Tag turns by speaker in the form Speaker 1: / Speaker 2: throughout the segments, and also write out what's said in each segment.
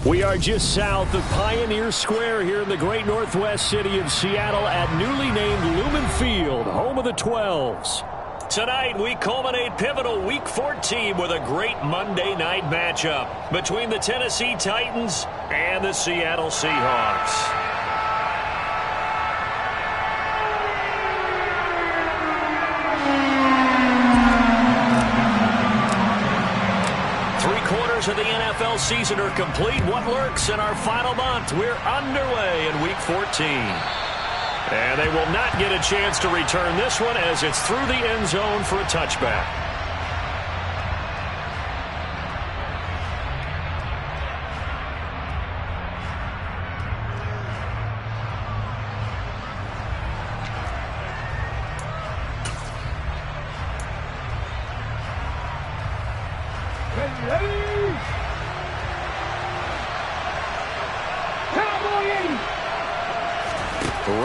Speaker 1: We are just south of Pioneer Square here in the great northwest city of Seattle at newly named Lumen Field, home of the 12s. Tonight, we culminate pivotal Week 14 with a great Monday night matchup between the Tennessee Titans and the Seattle Seahawks. Of the NFL season are complete. What lurks in our final month? We're underway in Week 14. And they will not get a chance to return this one as it's through the end zone for a touchback.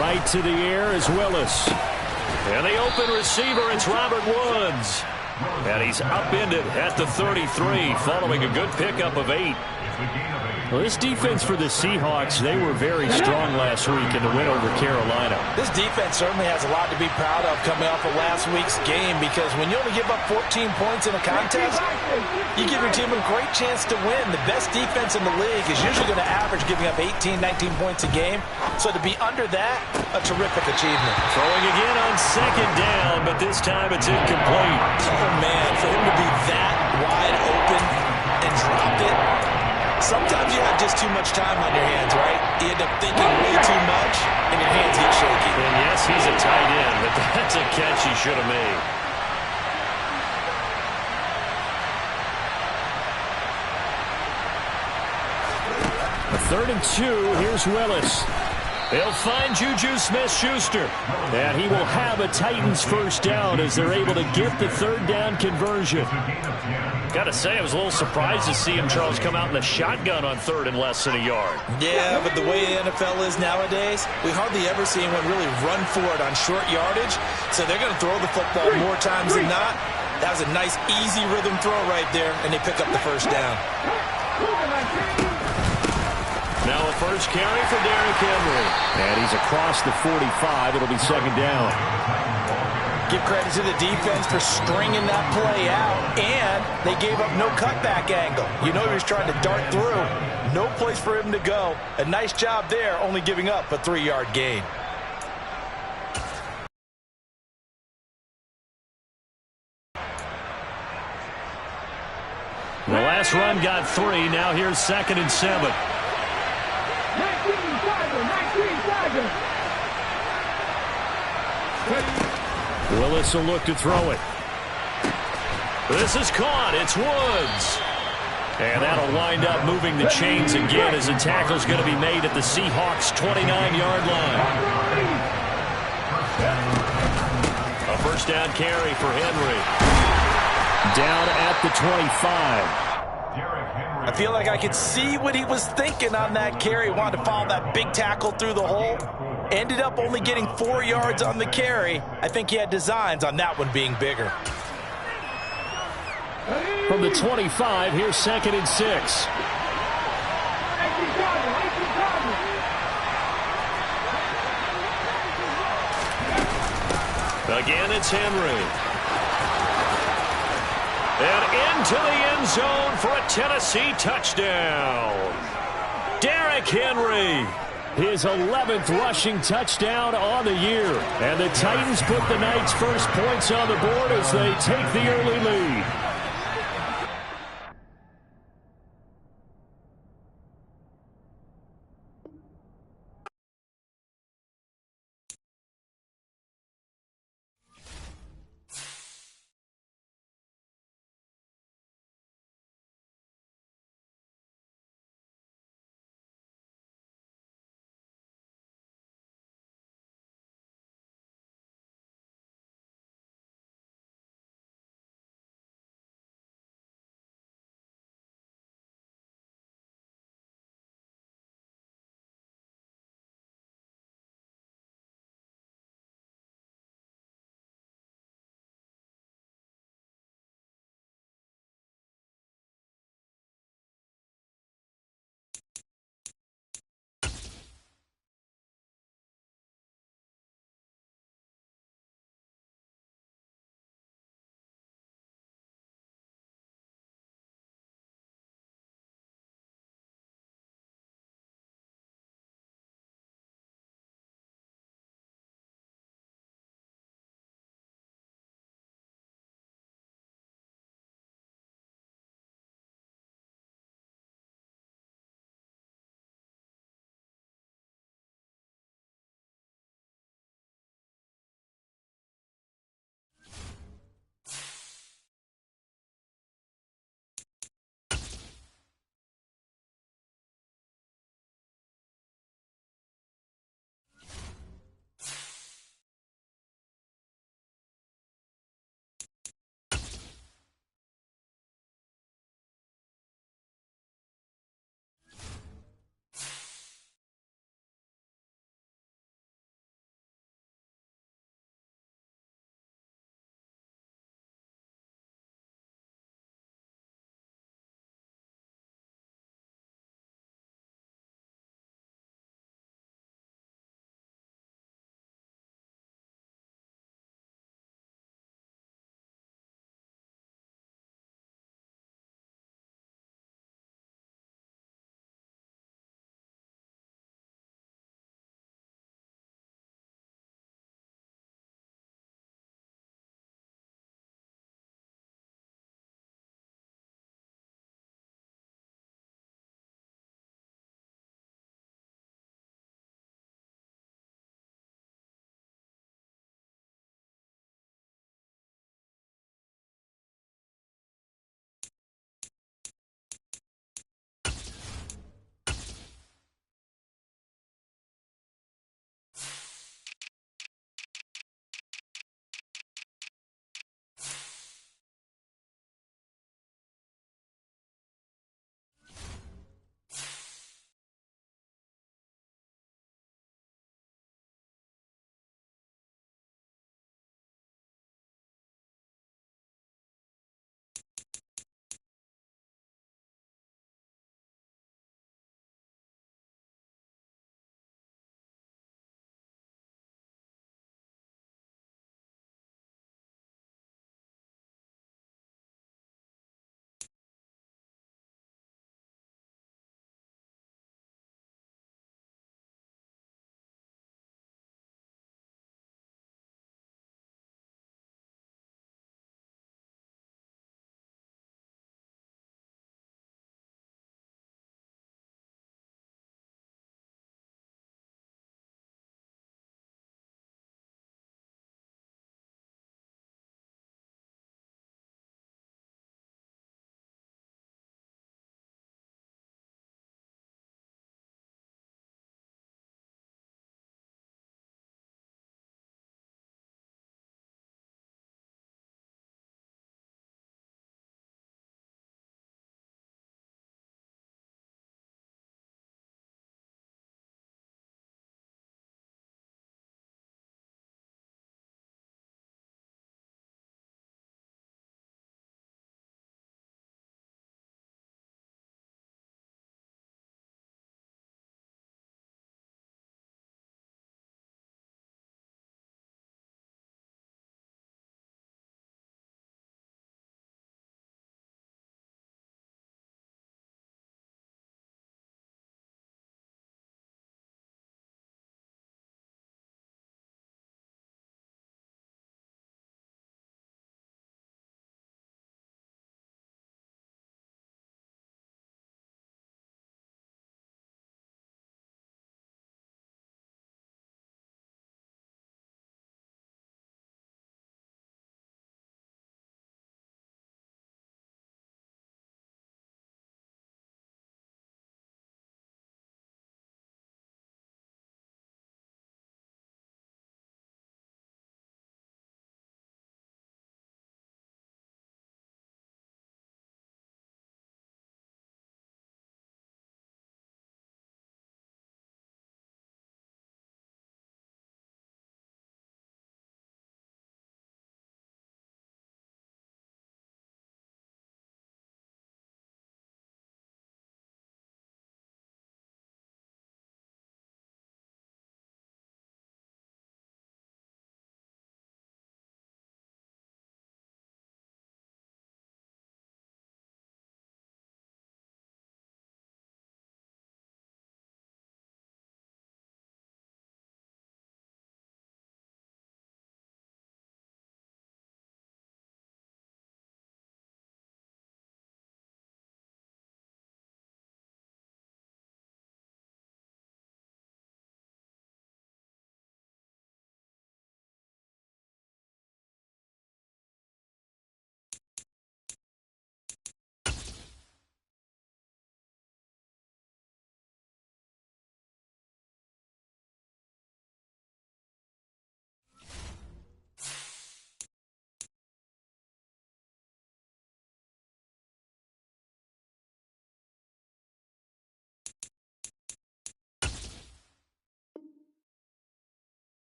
Speaker 1: Right to the air is Willis. And the open receiver, it's Robert Woods. And he's upended at the 33 following a good pickup of 8. Well, this defense for the Seahawks, they were very strong last week in the win over Carolina.
Speaker 2: This defense certainly has a lot to be proud of coming off of last week's game, because when you only give up 14 points in a contest, you give your team a great chance to win. The best defense in the league is usually going to average giving up 18, 19 points a game. So to be under that, a terrific achievement.
Speaker 1: Throwing again on second down, but this time it's incomplete.
Speaker 2: Oh, man, for him to be that wide open and drop it. Sometimes you have just too much time on your hands, right? You end up thinking way too much, and your hands get shaky.
Speaker 1: And yes, he's a tight end, but that's a catch he should have made. A 3rd and 2, here's Willis. He'll find Juju Smith-Schuster. And he will have a Titans first down as they're able to get the 3rd down conversion. Got to say, I was a little surprised to see him, Charles, come out in the shotgun on 3rd and less than a yard.
Speaker 2: Yeah, but the way the NFL is nowadays, we hardly ever see anyone really run for it on short yardage. So they're going to throw the football more times than not. That was a nice, easy rhythm throw right there, and they pick up the first down.
Speaker 1: Now a first carry for Derrick Henry. And he's across the 45. It'll be 2nd down.
Speaker 2: Give credit to the defense for stringing that play out, and they gave up no cutback angle. You know he was trying to dart through. No place for him to go. A nice job there, only giving up a 3-yard gain.
Speaker 1: The last run got 3. Now here's 2nd and 7. Willis will look to throw it. This is caught. It's Woods. And that'll wind up moving the chains again as the tackle's going to be made at the Seahawks' 29-yard line. A first down carry for Henry. Down at the 25.
Speaker 2: I feel like I could see what he was thinking on that carry. Wanted to follow that big tackle through the hole. Ended up only getting 4 yards on the carry. I think he had designs on that one being bigger.
Speaker 1: From the 25, here's 2nd and 6. Again, it's Henry. And into the end zone for a Tennessee touchdown. Derrick Henry. His 11th rushing touchdown on the year. And the Titans put the night's first points on the board as they take the early lead.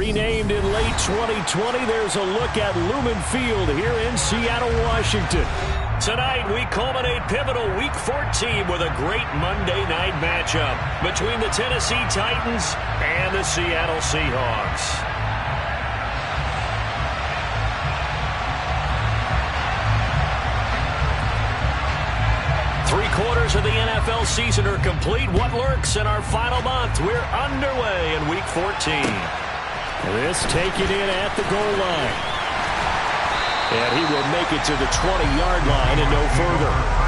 Speaker 1: Renamed in late 2020, there's a look at Lumen Field here in Seattle, Washington. Tonight, we culminate pivotal Week 14 with a great Monday night matchup between the Tennessee Titans and the Seattle Seahawks. Three-quarters of the NFL season are complete. What lurks in our final month? We're underway in Week 14.
Speaker 3: This taken in at the goal line. And he will make it to the 20-yard line and no further.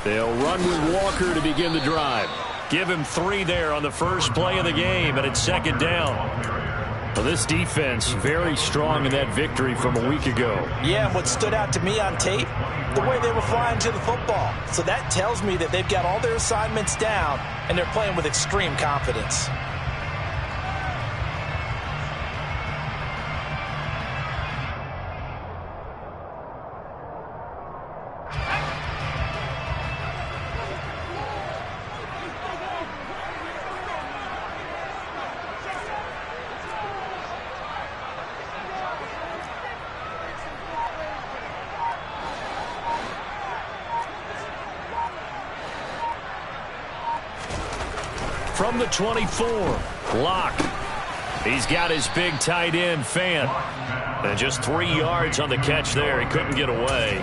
Speaker 1: They'll run with Walker to begin the drive. Give him 3 there on the first play of the game, and it's second down. Well, this defense very strong in that victory from a week ago.
Speaker 2: Yeah, and what stood out to me on tape, the way they were flying to the football. So that tells me that they've got all their assignments down, and they're playing with extreme confidence.
Speaker 1: From the 24, Locke. He's got his big tight end, Fant. And just 3 yards on the catch there. He couldn't get away.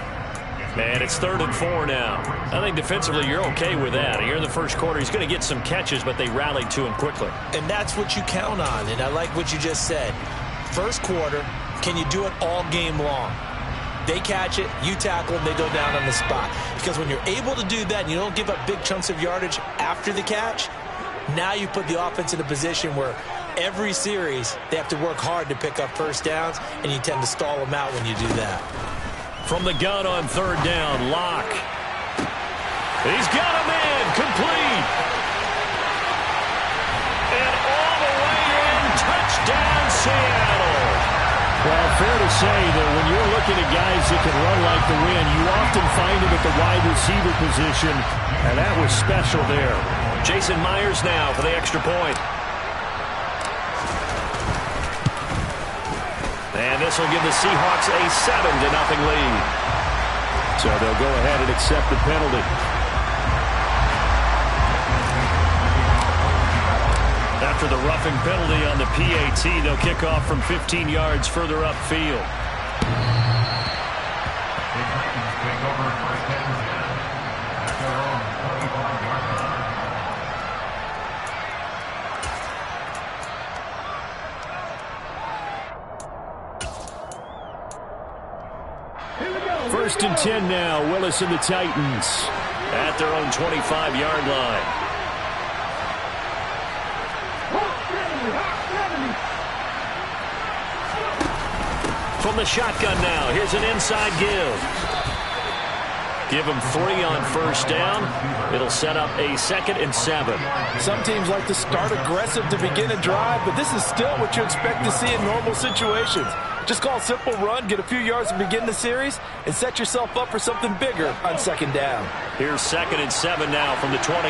Speaker 1: And it's 3rd and 4 now. I think defensively you're okay with that. Here in the first quarter, he's going to get some catches, but they rallied to him quickly.
Speaker 2: And that's what you count on, and I like what you just said. First quarter, can you do it all game long? They catch it, you tackle them, they go down on the spot. Because when you're able to do that and you don't give up big chunks of yardage after the catch, now you put the offense in a position where every series they have to work hard to pick up first downs, and you tend to stall them out when you do that.
Speaker 1: From the gun on 3rd down, Locke. He's got a man, complete. And all the way in, touchdown Seattle.
Speaker 3: Well, fair to say that when you're looking at guys that can run like the wind, you often find them at the wide receiver position, and that was special there.
Speaker 1: Jason Myers now for the extra point. And this will give the Seahawks a 7-0 lead.
Speaker 3: So they'll go ahead and accept the penalty.
Speaker 1: After the roughing penalty on the PAT, they'll kick off from 15 yards further upfield.
Speaker 3: First and 10 now. Willis and the Titans
Speaker 1: at their own 25-yard line. From the shotgun now, here's an inside give. Give him 3 on first down. It'll set up a 2nd and 7.
Speaker 4: Some teams like to start aggressive to begin a drive, but this is still what you expect to see in normal situations. Just call a simple run, get a few yards to begin the series, and set yourself up for something bigger on 2nd down.
Speaker 1: Here's 2nd and 7 now from the 28.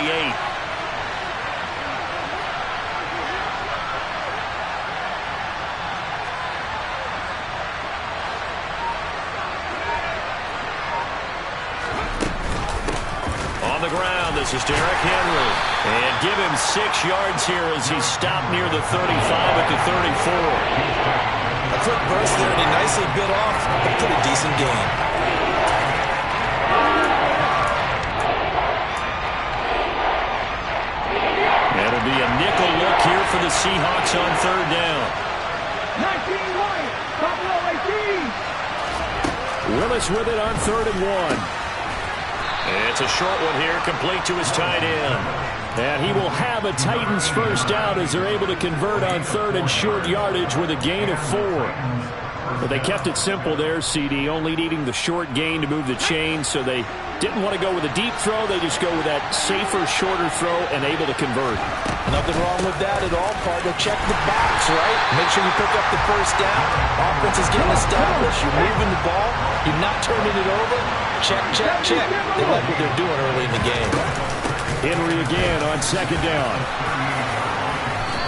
Speaker 1: On the ground, this is Derrick Henry. And give him 6 yards here as he's stopped near the 35 at the 34.
Speaker 2: A quick burst there, and he nicely bit off a pretty decent gain.
Speaker 1: It'll be a nickel look here for the Seahawks on 3rd down.
Speaker 5: 19 White, Buffalo 18.
Speaker 3: Willis with it on 3rd and 1.
Speaker 1: It's a short one here, complete to his tight end.
Speaker 3: And he will have a Titans first down as they're able to convert on 3rd and short yardage with a gain of 4.
Speaker 1: But they kept it simple there, CD, only needing the short gain to move the chain, so they didn't want to go with a deep throw. They just go with that safer, shorter throw and able to convert.
Speaker 2: Nothing wrong with that at all, partner. Check the box, right? Make sure you pick up the first down. Offense is getting established. You're moving the ball. You're not turning it over. Check, check, check. They like what they're doing early in the game.
Speaker 1: Henry again on second down.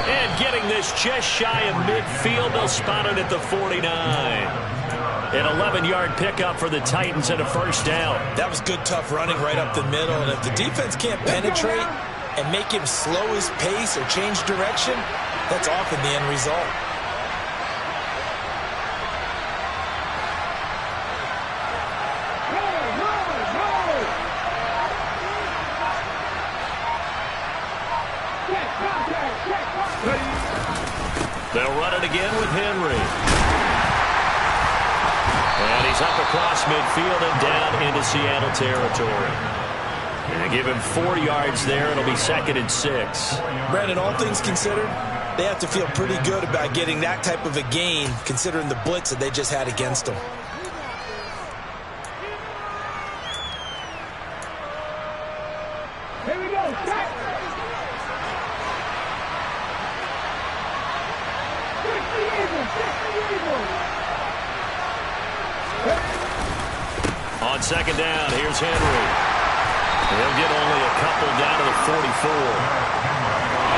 Speaker 1: And getting this just shy of midfield, they'll spot it at the 49. An 11-yard pickup for the Titans and a first down.
Speaker 2: That was good, tough running right up the middle. And if the defense can't penetrate and make him slow his pace or change direction, that's often the end result.
Speaker 1: They'll run it again with Henry. And he's up across midfield and down into Seattle territory. And give him 4 yards there. It'll be 2nd and 6.
Speaker 2: Brandon, all things considered, they have to feel pretty good about getting that type of a gain, considering the blitz that they just had against them.
Speaker 5: Here we go. Check.
Speaker 1: On second down, here's Henry. He'll get only a couple down to the 44.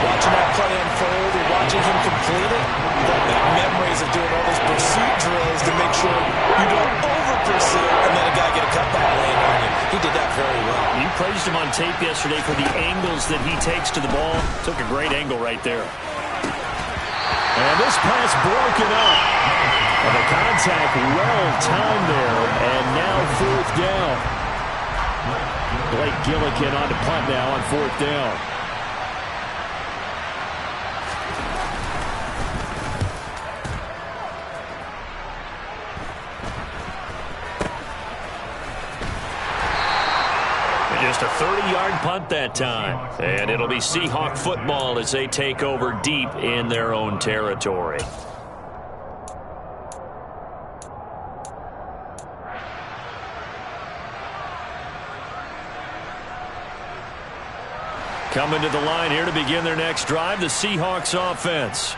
Speaker 2: Watching that play unfold or watching him complete it, you've got memories of doing all those pursuit drills to make sure you don't over-pursue and let a guy get a cutback land on you. He did that very well.
Speaker 1: You praised him on tape yesterday for the angles that he takes to the ball. Took a great angle right there. And this pass broken up. And the contact well timed there. And now 4th down. Blake Gillikin on to punt now on 4th down. Just a 30-yard punt that time. And it'll be Seahawk football as they take over deep in their own territory. Coming to the line here to begin their next drive, the Seahawks offense.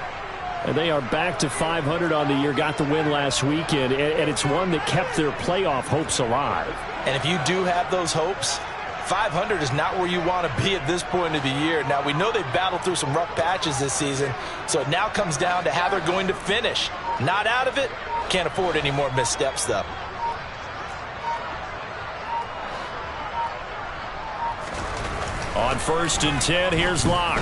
Speaker 1: And they are back to 500 on the year, got the win last weekend, and it's one that kept their playoff hopes alive.
Speaker 2: And if you do have those hopes, 500 is not where you want to be at this point of the year. Now, we know they've battled through some rough patches this season, so it now comes down to how they're going to finish. Not out of it. Can't afford any more missteps, though.
Speaker 1: On 1st and 10, here's Locke.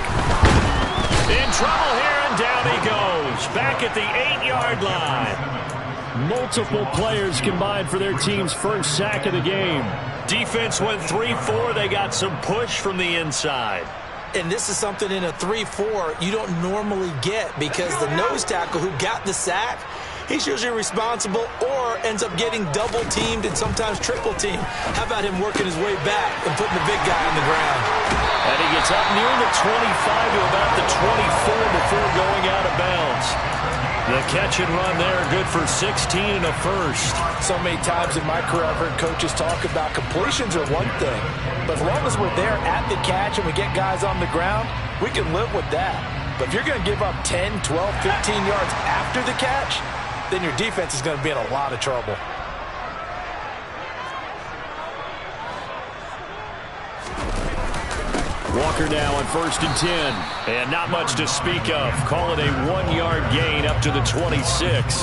Speaker 1: In trouble here, and down he goes. Back at the 8-yard line. Multiple players combined for their team's first sack of the game. Defense went 3-4. They got some push from the inside.
Speaker 2: And this is something in a 3-4 you don't normally get because the nose tackle who got the sack, he's usually responsible or ends up getting double-teamed and sometimes triple-teamed. How about him working his way back and putting the big guy on the ground?
Speaker 1: And he gets up near the 25 to about the 24 before going out of bounds. The catch and run there, good for 16 and a first.
Speaker 4: So many times in my career I've heard coaches talk about completions are one thing, but as long as we're there at the catch and we get guys on the ground, we can live with that. But if you're going to give up 10, 12, 15 yards after the catch, then your defense is going to be in a lot of trouble.
Speaker 1: Walker now on 1st and 10. And not much to speak of. Call it a 1-yard gain up to the 26.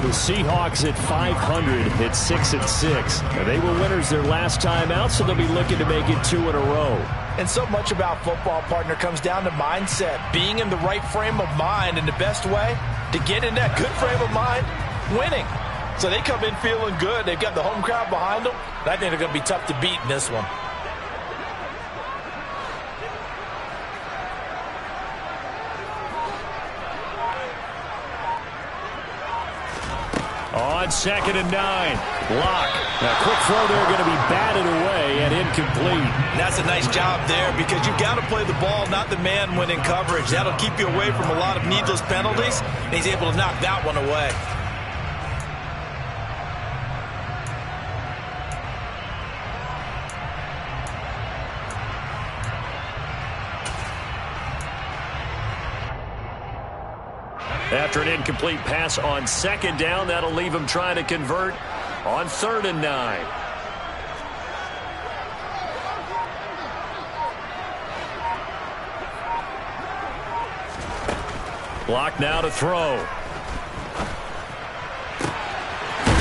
Speaker 1: The Seahawks at 500 at 6 and 6. They were winners their last time out, so they'll be looking to make it 2 in a row.
Speaker 4: And so much about football, partner, comes down to mindset. Being in the right frame of mind, and the best way to get in that good frame of mind, winning. So they come in feeling good. They've got the home crowd behind them. And I think they're going to be tough to beat in this one.
Speaker 1: On 2nd and 9, Locke. Now, quick throw there, going to be batted away and incomplete.
Speaker 2: And that's a nice job there because you've got to play the ball, not the man when in coverage. That'll keep you away from a lot of needless penalties, and he's able to knock that one away.
Speaker 1: After an incomplete pass on second down, that'll leave him trying to convert on 3rd and 9. Block now to throw.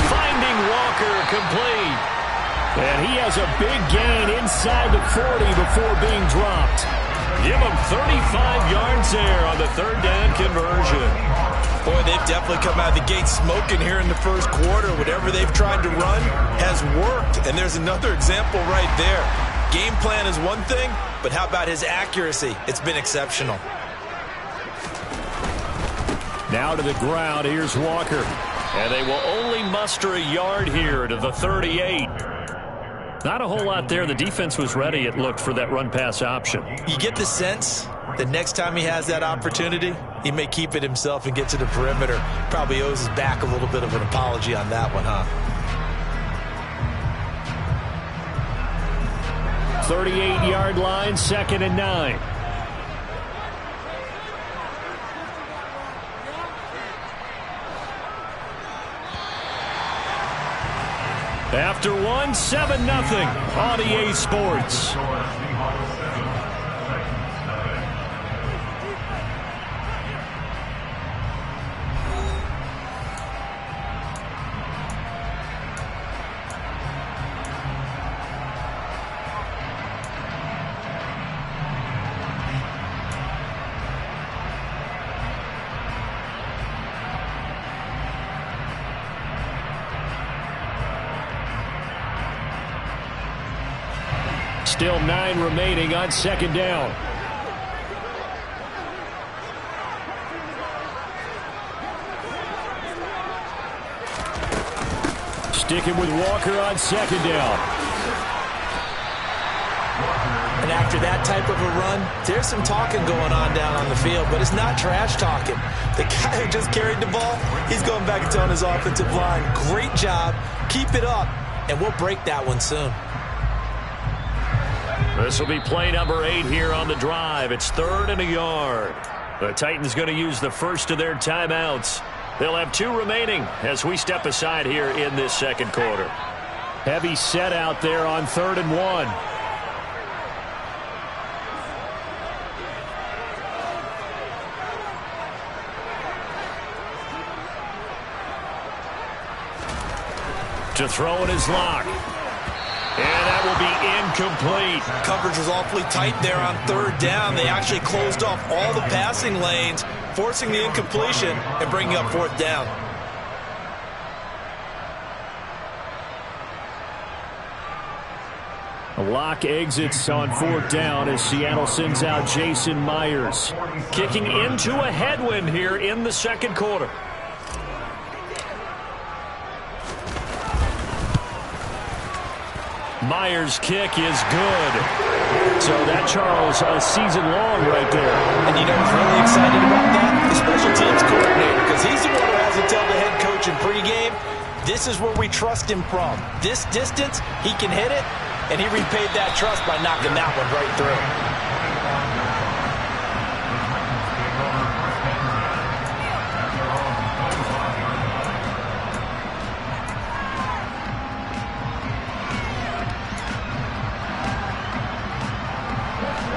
Speaker 1: Finding Walker, complete.
Speaker 3: And he has a big gain inside the 40 before being dropped.
Speaker 1: Give him 35 yards there on the 3rd down conversion.
Speaker 2: Boy, they've definitely come out of the gate smoking here in the first quarter. Whatever they've tried to run has worked, and there's another example right there. Game plan is one thing, but how about his accuracy? It's been exceptional.
Speaker 3: Now to the ground, here's Walker.
Speaker 1: And they will only muster a yard here to the 38. Not a whole lot there. The defense was ready, it looked, for that run-pass option.
Speaker 2: You get the sense that next time he has that opportunity, he may keep it himself and get to the perimeter. Probably owes his back a little bit of an apology on that one, huh?
Speaker 3: 38-yard line, 2nd and 9.
Speaker 1: After one, 7-0 on EA Sports.
Speaker 3: Still 9 remaining on 2nd down. Sticking with Walker on 2nd down.
Speaker 2: And after that type of a run, there's some talking going on down on the field, but it's not trash talking. The guy who just carried the ball, he's going back and telling his offensive line, great job, keep it up, and we'll break that one soon.
Speaker 1: This will be play number 8 here on the drive. It's 3rd and a yard. The Titans going to use the first of their timeouts. They'll have 2 remaining as we step aside here in this 2nd quarter.
Speaker 3: Heavy set out there on 3rd and 1.
Speaker 1: To throw in his lock. And that will be incomplete.
Speaker 2: Coverage was awfully tight there on 3rd down. They actually closed off all the passing lanes, forcing the incompletion and bringing up 4th down.
Speaker 3: A lock exits on 4th down as Seattle sends out Jason Myers.
Speaker 1: Kicking into a headwind here in the 2nd quarter. Myers' kick is good.
Speaker 3: So that, Charles, a season long right there.
Speaker 2: And you know who's really excited about that? The special teams coordinator, because he's the one who has to tell the head coach in pregame, this is where we trust him from. This distance, he can hit it, and he repaid that trust by knocking that one right through.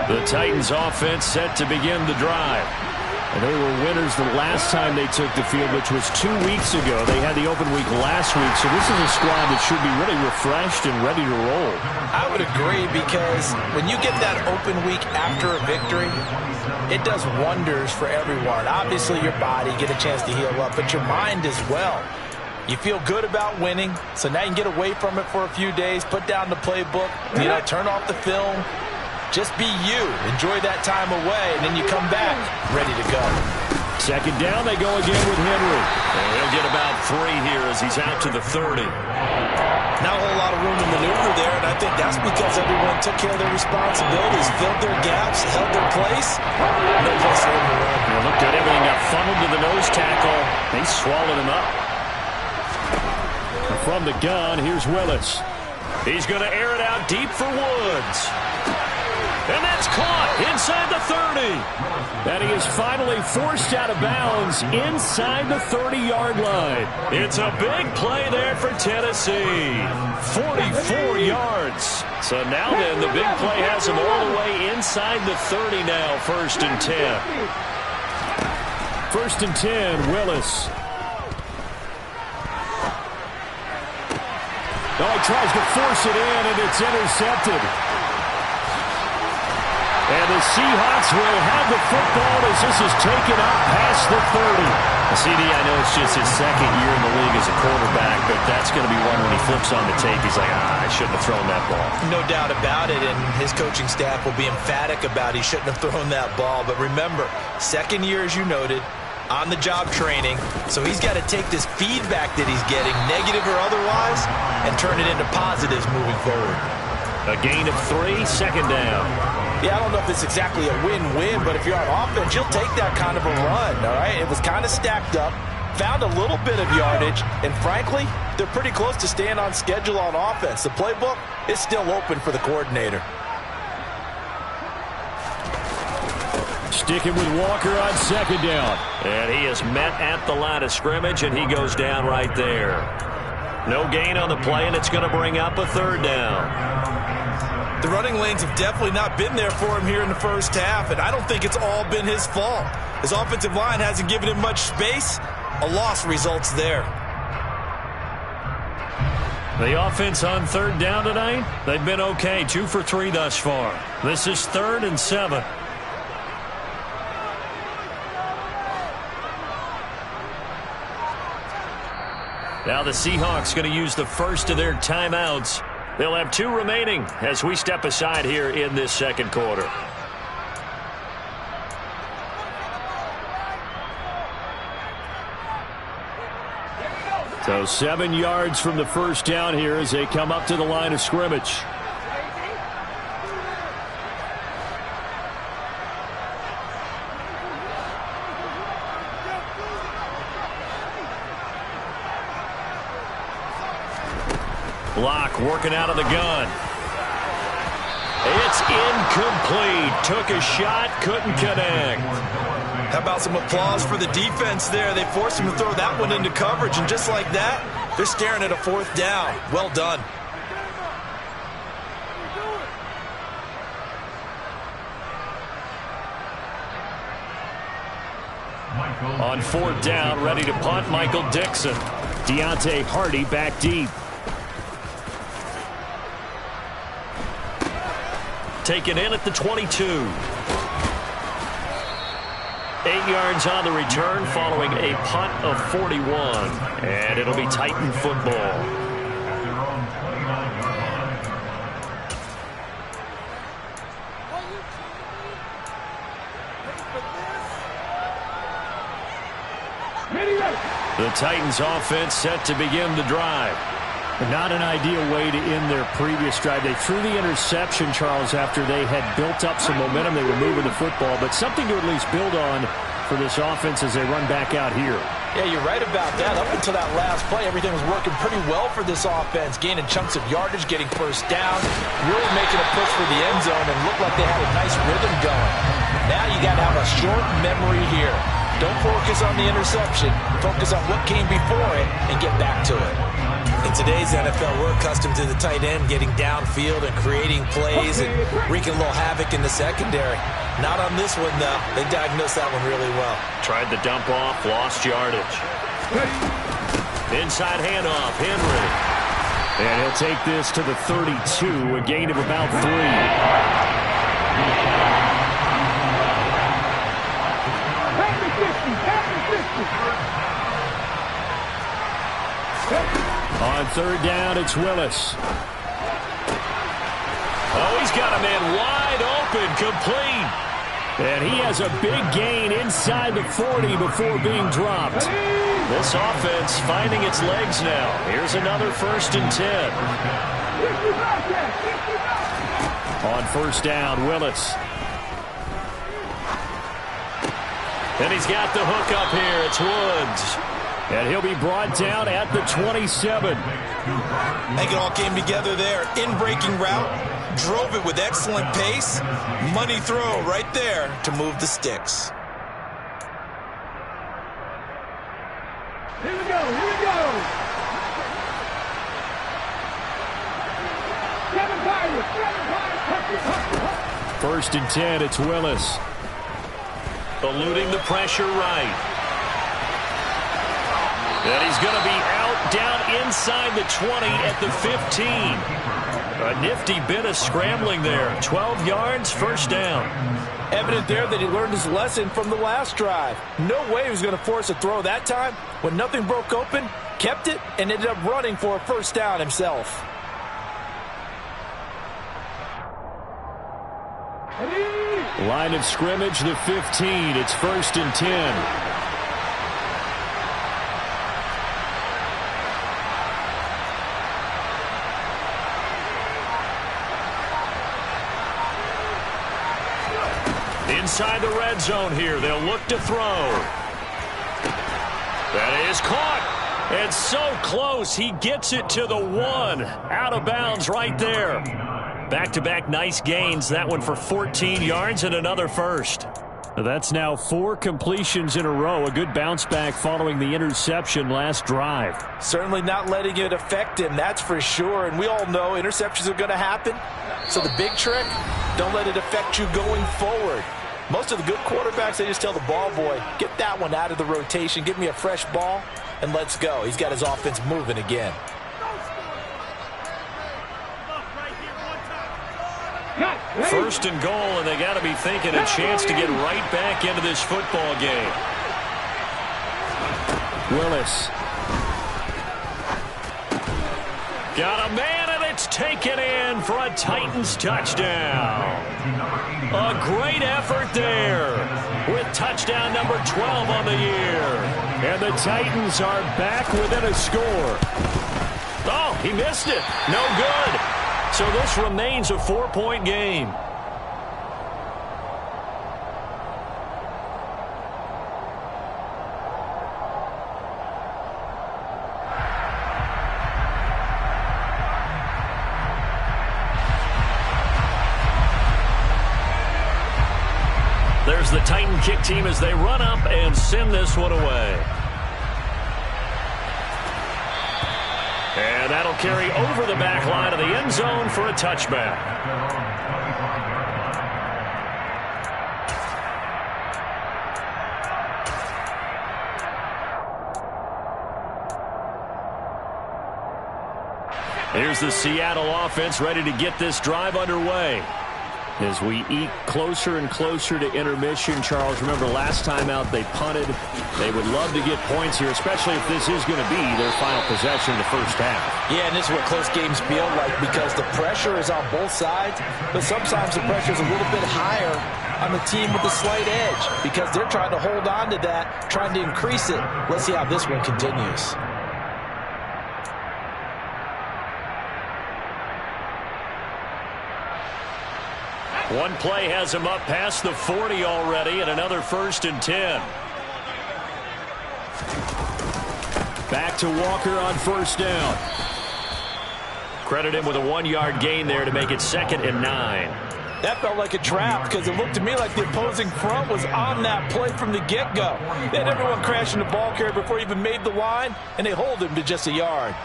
Speaker 1: The Titans offense set to begin the drive.
Speaker 3: And they were winners the last time they took the field, which was 2 weeks ago. They had the open week last week, so this is a squad that should be really refreshed and ready to roll.
Speaker 2: I would agree, because when you get that open week after a victory, it does wonders for everyone. Obviously, your body, get a chance to heal up, but your mind as well. You feel good about winning, so now you can get away from it for a few days, put down the playbook, turn off the film. Just be you. Enjoy that time away, and then you come back ready to go.
Speaker 3: 2nd down, they go again with Henry.
Speaker 1: And he'll get about 3 here as he's out to the 30.
Speaker 2: Not a whole lot of room to maneuver there, and I think that's because everyone took care of their responsibilities, filled their gaps, held their place. No place for them to run.
Speaker 1: It looked good. Everything got funneled to the nose tackle. They swallowed him up.
Speaker 3: From the gun, here's Willis.
Speaker 1: He's going to air it out deep for Woods. And that's caught inside the 30. And he is finally forced out of bounds inside the 30-yard line. It's a big play there for Tennessee. 44 yards. So now then, the big play has him all the way inside the 30 now, 1st and 10. 1st and 10, Willis. Oh, he tries to force it in, and it's intercepted. And the Seahawks will have the football as this is taken up past the 30.
Speaker 3: CD, I know it's just his 2nd year in the league as a quarterback, but that's going to be one when he flips on the tape. He's like, I shouldn't have thrown that ball.
Speaker 2: No doubt about it, and his coaching staff will be emphatic about he shouldn't have thrown that ball. But remember, 2nd year, as you noted, on-the-job training, so he's got to take this feedback that he's getting, negative or otherwise, and turn it into positives moving forward.
Speaker 1: A gain of 3, 2nd down.
Speaker 2: Yeah, I don't know if it's exactly a win-win, but if you're on offense, you'll take that kind of a run, all right? It was kind of stacked up, found a little bit of yardage, and frankly, they're pretty close to staying on schedule on offense. The playbook is still open for the coordinator.
Speaker 1: Sticking with Walker on 2nd down. And he is met at the line of scrimmage, and he goes down right there. No gain on the play, and it's going to bring up a 3rd down.
Speaker 2: The running lanes have definitely not been there for him here in the first half, and I don't think it's all been his fault. His offensive line hasn't given him much space. A loss results there.
Speaker 1: The offense on 3rd down tonight, they've been okay. 2 for 3 thus far. This is 3rd and 7. Now the Seahawks going to use the first of their timeouts. They'll have 2 remaining as we step aside here in this 2nd quarter. So 7 yards from the 1st down here as they come up to the line of scrimmage. Block working out of the gun. It's incomplete. Took a shot, couldn't connect.
Speaker 2: How about some applause for the defense there? They forced him to throw that one into coverage, and just like that, they're staring at a 4th down. Well done.
Speaker 1: On 4th down, ready to punt, Michael Dixon. Deontay Hardy back deep. Taken in at the 22. 8 yards on the return following a punt of 41. And it'll be Titan football. The Titans offense set to begin the drive. Not an ideal way to end their previous drive. They threw the interception, Charles, after they had built up some momentum. They were moving the football, but something to at least build on for this offense as they run back out here.
Speaker 2: Yeah, you're right about that. Up until that last play, everything was working pretty well for this offense, gaining chunks of yardage, getting 1st down, really making a push for the end zone, and looked like they had a nice rhythm going. Now you got to have a short memory here. Don't focus on the interception. Focus on what came before it and get back to it. In today's NFL, we're accustomed to the tight end getting downfield and creating plays and wreaking a little havoc in the secondary. Not on this one, though. They diagnosed that one really well.
Speaker 1: Tried the dump off, lost yardage. Inside handoff, Henry. And he'll take this to the 32, a gain of about 3. On 3rd down, it's Willis. Oh, he's got a man wide open, complete. And he has a big gain inside the 40 before being dropped. This offense finding its legs now. Here's another 1st and 10. On 1st down, Willis. And he's got the hook up here. It's Woods. And he'll be brought down at the 27.
Speaker 2: I think it all came together there. In-breaking route, drove it with excellent pace. Money throw right there to move the sticks.
Speaker 5: Here we go, here we go.
Speaker 1: First and 10, it's Willis. Eluding the pressure right. And he's going to be out down inside the 20 at the 15. A nifty bit of scrambling there. 12 yards, first down.
Speaker 4: Evident there that he learned his lesson from the last drive. No way he was going to force a throw that time. When nothing broke open, kept it, and ended up running for a first down himself.
Speaker 1: Line of scrimmage, the 15. It's first and 10. Inside the red zone here. They'll look to throw. That is caught. And so close. He gets it to the 1. Out of bounds right there. Back-to-back nice gains. That one for 14 yards and another first. That's now 4 completions in a row. A good bounce back following the interception last drive.
Speaker 4: Certainly not letting it affect him, that's for sure. And we all know interceptions are going to happen. So the big trick, don't let it affect you going forward. Most of the good quarterbacks, they just tell the ball boy, get that one out of the rotation, give me a fresh ball, and let's go. He's got his offense moving again.
Speaker 1: First and goal, and they got to be thinking a chance to get right back into this football game. Willis. Got a man, and it's taken in for a Titans touchdown. A great effort there with touchdown number 12 on the year. And the Titans are back within a score. Oh, he missed it. No good. So this remains a 4-point game. There's the Titan kick team as they run up and send this one away. And that'll carry over the back line of the end zone for a touchback. Here's the Seattle offense ready to get this drive underway. As we eke closer and closer to intermission, Charles, remember last time out they punted. They would love to get points here, especially if this is going to be their final possession in the first half.
Speaker 4: Yeah, and this is what close games feel like because the pressure is on both sides, but sometimes the pressure is a little bit higher on the team with the slight edge because they're trying to hold on to that, trying to increase it. Let's see how this one continues.
Speaker 1: One play has him up past the 40 already, and another first and 10. Back to Walker on first down. Credit him with a 1-yard gain there to make it 2nd and 9.
Speaker 4: That felt like a trap because it looked to me like the opposing front was on that play from the get-go. They had everyone crashing the ball carrier before he even made the line, and they hold him to just a yard.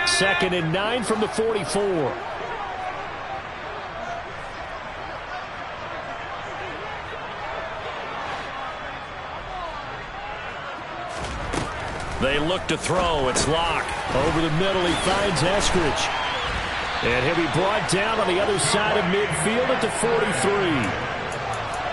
Speaker 1: 2nd and 9 from the 44. They look to throw. It's Locke. Over the middle, he finds Eskridge. And he'll be brought down on the other side of midfield at the 43.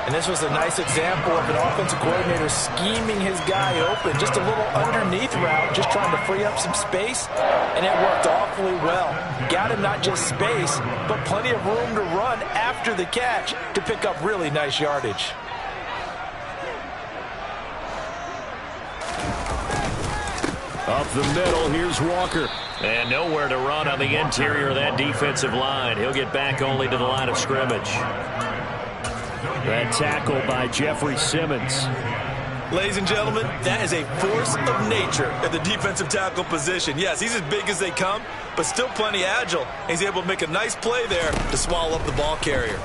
Speaker 4: And this was a nice example of an offensive coordinator scheming his guy open. Just a little underneath route, just trying to free up some space. And it worked awfully well. Got him not just space, but plenty of room to run after the catch to pick up really nice yardage.
Speaker 1: Up the middle, here's Walker. And nowhere to run on the interior of that defensive line. He'll get back only to the line of scrimmage. That tackle by Jeffrey Simmons.
Speaker 4: Ladies and gentlemen, that is a force of nature at the defensive tackle position. Yes, he's as big as they come, but still plenty agile. He's able to make a nice play there to swallow up the ball carrier.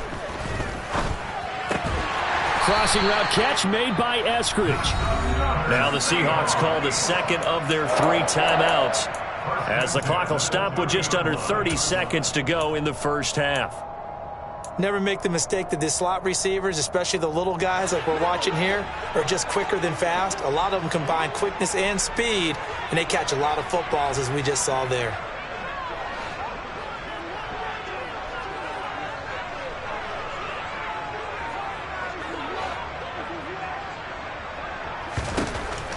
Speaker 1: Crossing route catch made by Eskridge. Now the Seahawks call the second of their 3 timeouts, as the clock will stop with just under 30 seconds to go in the first half.
Speaker 2: Never make the mistake that the slot receivers, especially the little guys like we're watching here, are just quicker than fast. A lot of them combine quickness and speed, and they catch a lot of footballs, as we just saw there.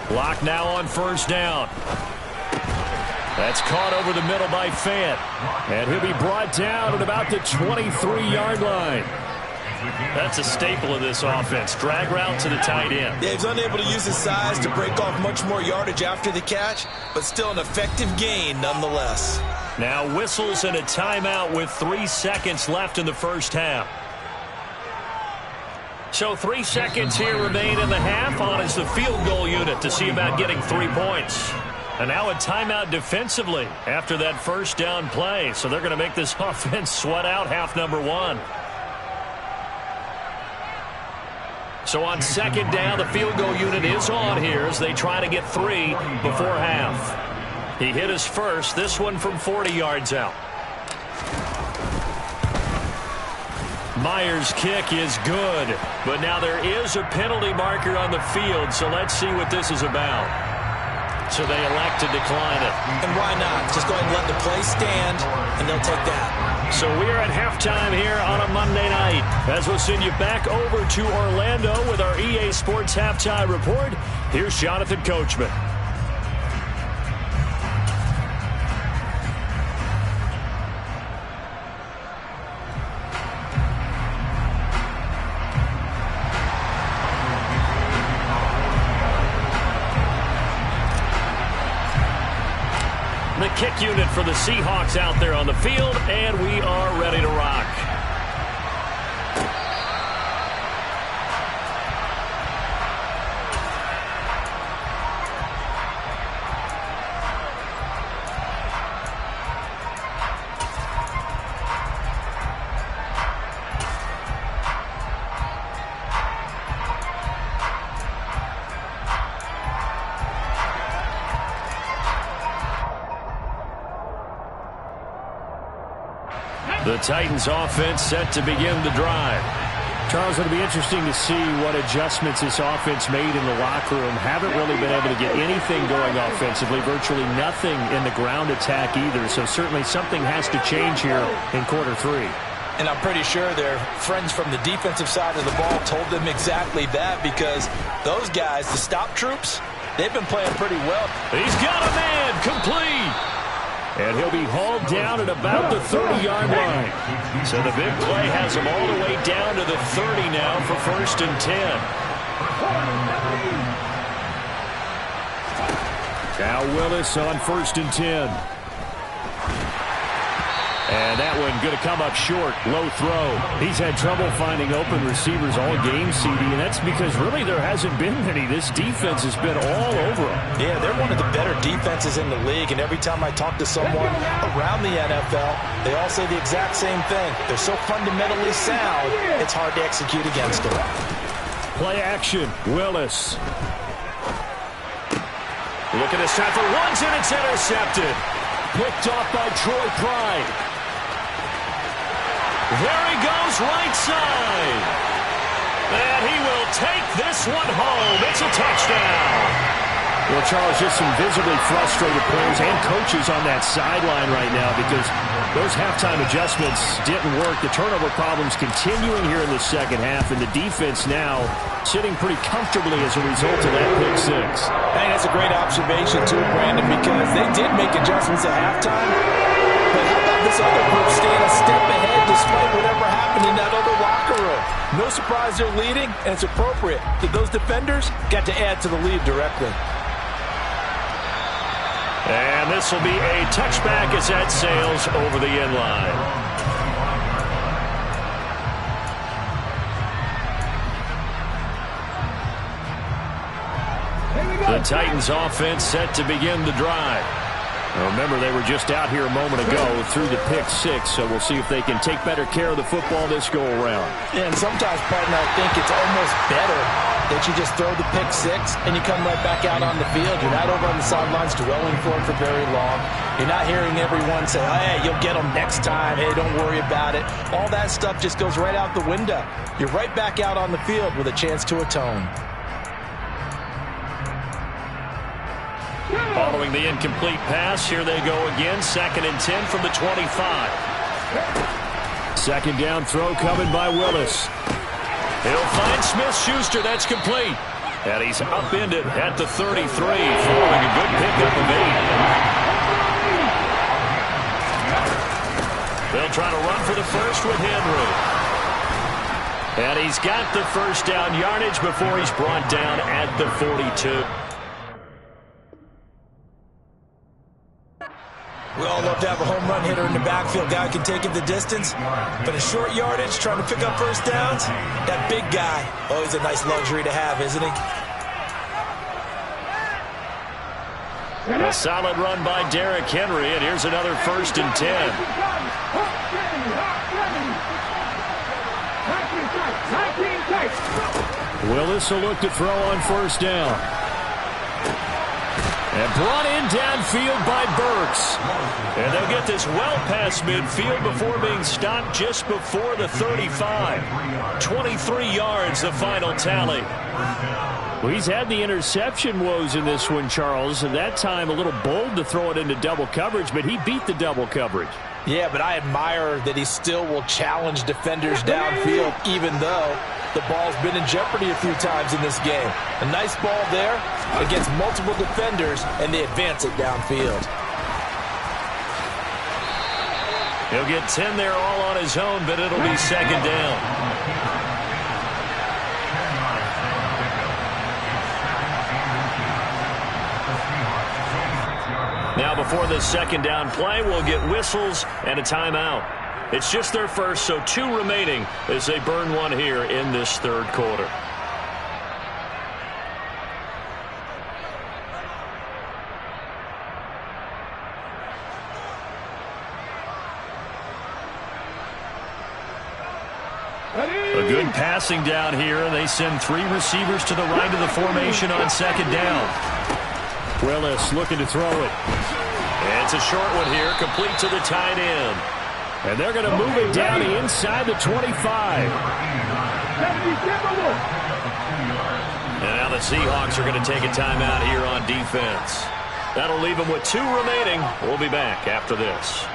Speaker 1: Clock now on first down. That's caught over the middle by Fant. And he'll be brought down at about the 23-yard line. That's a staple of this offense. Drag route to the tight end.
Speaker 4: Yeah, he's unable to use his size to break off much more yardage after the catch, but still an effective gain nonetheless.
Speaker 1: Now whistles and a timeout with 3 seconds left in the first half. So 3 seconds here remain in the half. On is the field goal unit to see about getting 3 points. And now a timeout defensively after that first down play. So they're going to make this offense sweat out half number 1. So on second down, the field goal unit is on here as they try to get 3 before half. He hit his first, this one from 40 yards out. Myers' kick is good, but now there is a penalty marker on the field, so let's see what this is about. So they elect to decline it.
Speaker 2: And why not? Just go ahead and let the play stand, and they'll take that.
Speaker 1: So we are at halftime here on a Monday night, as we'll send you back over to Orlando with our EA Sports Halftime Report. Here's Jonathan Coachman. The kick unit for the Seahawks out there on the field, and we are ready to rock. The Titans offense set to begin the drive. Charles, it'll be interesting to see what adjustments this offense made in the locker room. Haven't really been able to get anything going offensively, virtually nothing in the ground attack either. So certainly something has to change here in quarter 3.
Speaker 2: And I'm pretty sure their friends from the defensive side of the ball told them exactly that, because those guys, the stop troops, they've been playing pretty well.
Speaker 1: He's got a man, complete. And he'll be hauled down at about the 30-yard line. So the big play has him all the way down to the 30 now for 1st and 10. Now Willis on 1st and 10. And that one going to come up short. Low throw. He's had trouble finding open receivers all game, CD, and that's because really there hasn't been many. This defense has been all over them.
Speaker 2: Yeah, they're one of the better defenses in the league, and every time I talk to someone around the NFL, they all say the exact same thing. They're so fundamentally sound, it's hard to execute against them.
Speaker 1: Play action. Willis. Look at this time for ones, and it's intercepted. Picked off by Troy Pride. There he goes, right side. And he will take this one home. It's a touchdown. Well, Charles, just some visibly frustrated players and coaches on that sideline right now because those halftime adjustments didn't work. The turnover problems continuing here in the second half, and the defense now sitting pretty comfortably as a result of that pick six.
Speaker 2: I think that's a great observation, too, Brandon, because they did make adjustments at halftime. But how about this other group staying a step ahead despite whatever happened in that other locker room?
Speaker 4: No surprise they're leading, and it's appropriate that those defenders got to add to the lead directly.
Speaker 1: And this will be a touchback as that sails over the end line. The Titans offense set to begin the drive. Now remember, they were just out here a moment ago through the pick-6, so we'll see if they can take better care of the football this go-around.
Speaker 2: Yeah, and sometimes, partner, I think it's almost better that you just throw the pick-6 and you come right back out on the field. You're not over on the sidelines dwelling for it for very long. You're not hearing everyone say, oh, hey, you'll get them next time. Hey, don't worry about it. All that stuff just goes right out the window. You're right back out on the field with a chance to atone.
Speaker 1: Following the incomplete pass, here they go again. 2nd and 10 from the 25. Second down throw coming by Willis. He'll find Smith-Schuster. That's complete. And he's upended at the 33, following a good pickup of 8. They'll try to run for the first with Henry. And he's got the first down yardage before he's brought down at the 42.
Speaker 2: We all love to have a home run hitter in the backfield. Guy can take it the distance. But in short yardage, trying to pick up first downs, that big guy, always a nice luxury to have, isn't he?
Speaker 1: A solid run by Derrick Henry, and here's another 1st and 10. Willis will look to throw on first down. And brought in downfield by Burks. And they'll get this well past midfield before being stopped just before the 35. 23 yards, the final tally. Well, he's had the interception woes in this one, Charles, and that time a little bold to throw it into double coverage, but he beat the double coverage.
Speaker 2: Yeah, but I admire that he still will challenge defenders downfield, even though the ball's been in jeopardy a few times in this game. A nice ball there against multiple defenders, and they advance it downfield.
Speaker 1: He'll get 10 there all on his own, but it'll be 2nd down. Now before the 2nd down play, we'll get whistles and a timeout. It's just their first, so 2 remaining as they burn one here in this 3rd quarter. A good passing down here, and they send 3 receivers to the right of the formation on 2nd down. Willis looking to throw it. It's a short one here, complete to the tight end. And they're going to move it down inside the 25. And now the Seahawks are going to take a timeout here on defense. That'll leave them with 2 remaining. We'll be back after this.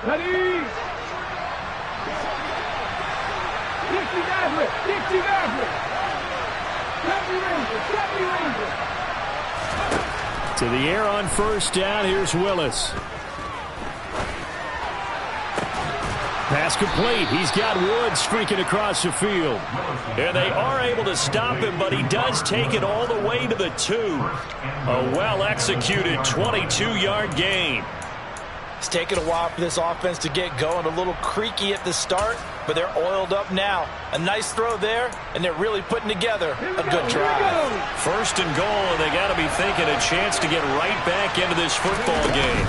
Speaker 5: Ready? Dixie Maverick! Dixie Maverick! Happy Ranger!
Speaker 1: To the air on first down, here's Willis. Pass complete. He's got Woods streaking across the field. And they are able to stop him, but he does take it all the way to the 2. A well-executed 22-yard gain.
Speaker 2: It's taken a while for this offense to get going. A little creaky at the start, but they're oiled up now. A nice throw there, and they're really putting together a good drive.
Speaker 1: 1st and goal, and they got to be thinking a chance to get right back into this football game.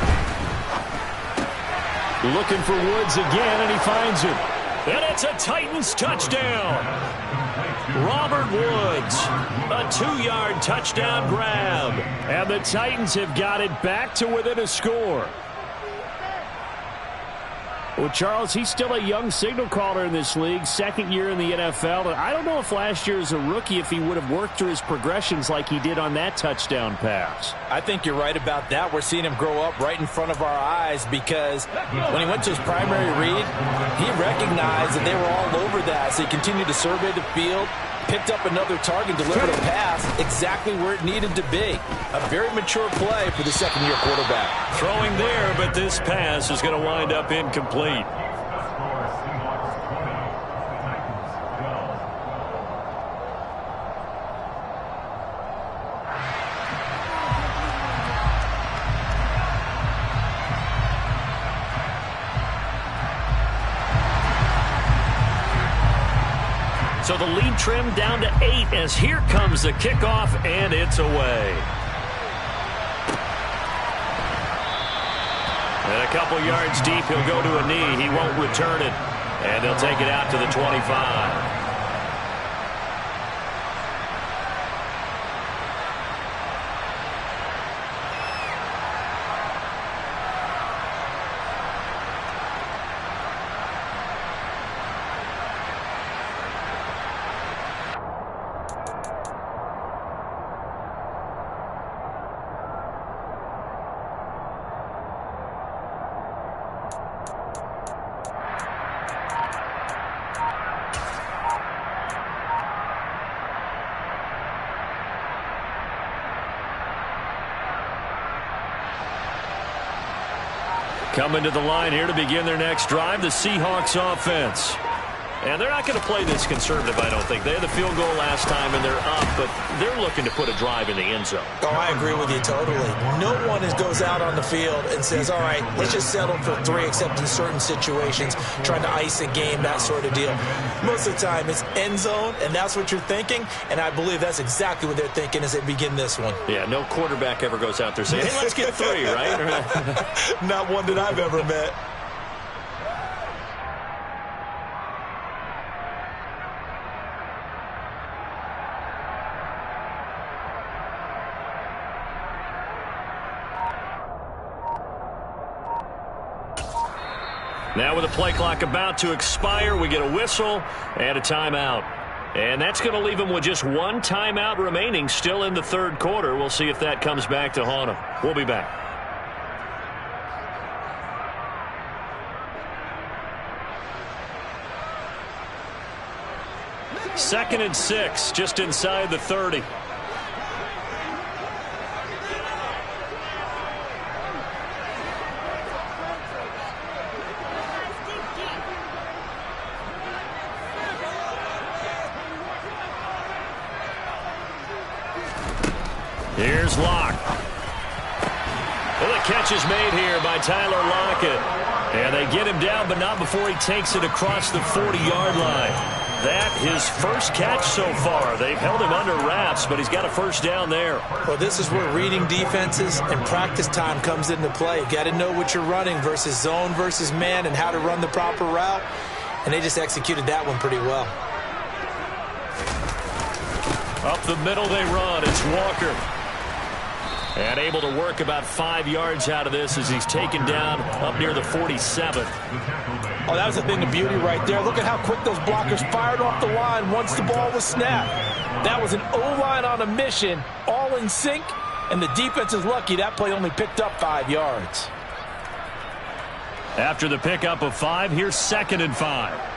Speaker 1: Looking for Woods again, and he finds him. And it's a Titans touchdown. Robert Woods, a 2-yard touchdown grab. And the Titans have got it back to within a score. Well, Charles, he's still a young signal caller in this league, 2nd year in the NFL. And I don't know if last year as a rookie if he would have worked through his progressions like he did on that touchdown pass.
Speaker 2: I think you're right about that. We're seeing him grow up right in front of our eyes because when he went to his primary read, he recognized that they were all over that. So he continued to survey the field, picked up another target, delivered a pass exactly where it needed to be. A very mature play for the 2nd-year quarterback.
Speaker 1: Throwing there, but this pass is going to wind up incomplete. So the lead trimmed down to 8 as here comes the kickoff, and it's away. And a couple yards deep, he'll go to a knee. He won't return it. And they'll take it out to the 25. Coming to the line here to begin their next drive, the Seahawks offense. And they're not going to play this conservative, I don't think. They had the field goal last time, and they're up, but they're looking to put a drive in the end zone.
Speaker 2: Oh, I agree with you totally. No one goes out on the field and says, all right, let's just settle for 3, except in certain situations, trying to ice a game, that sort of deal. Most of the time, it's end zone, and that's what you're thinking, and I believe that's exactly what they're thinking as they begin this one.
Speaker 1: Yeah, no quarterback ever goes out there saying, hey, let's get 3, right?
Speaker 2: Not one that I've ever met.
Speaker 1: Now with the play clock about to expire, we get a whistle and a timeout. And that's going to leave them with just one timeout remaining still in the third quarter. We'll see if that comes back to haunt them. We'll be back. Second and 6, just inside the 30. Here's Locke. Well, the catch is made here by Tyler Lockett. And they get him down, but not before he takes it across the 40-yard line. That his first catch so far. They've held him under wraps, but he's got a first down there.
Speaker 2: Well, this is where reading defenses and practice time comes into play. You got to know what you're running versus zone versus man and how to run the proper route. And they just executed that one pretty well.
Speaker 1: Up the middle they run. It's Walker. And able to work about 5 yards out of this as he's taken down up near the 47.
Speaker 2: Oh, that was a thing of beauty right there. Look at how quick those blockers fired off the line once the ball was snapped. That was an O-line on a mission, all in sync, and the defense is lucky that play only picked up 5 yards.
Speaker 1: After the pickup of 5, here's 2nd and 5.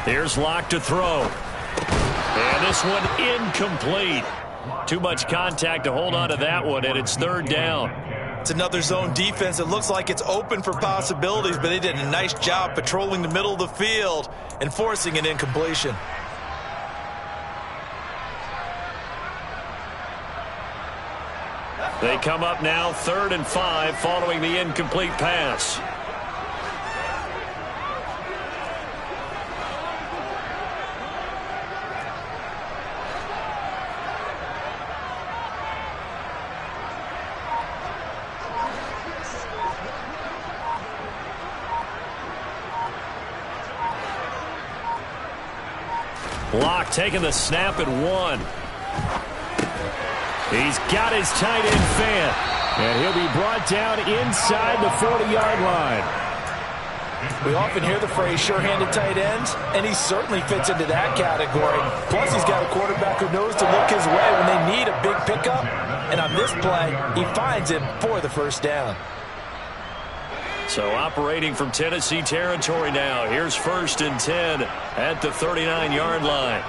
Speaker 1: Here's Locke to throw. And this one incomplete. Too much contact to hold on to that one, and it's 3rd down.
Speaker 2: It's another zone defense. It looks like it's open for possibilities, but they did a nice job patrolling the middle of the field and forcing an incompletion.
Speaker 1: They come up now 3rd and 5 following the incomplete pass. Locke taking the snap at 1. He's got his tight end fan. And he'll be brought down inside the 40-yard line.
Speaker 2: We often hear the phrase sure-handed tight ends, and he certainly fits into that category. Plus, he's got a quarterback who knows to look his way when they need a big pickup. And on this play, he finds him for the first down.
Speaker 1: So operating from Tennessee territory now. Here's 1st and 10 at the 39-yard line.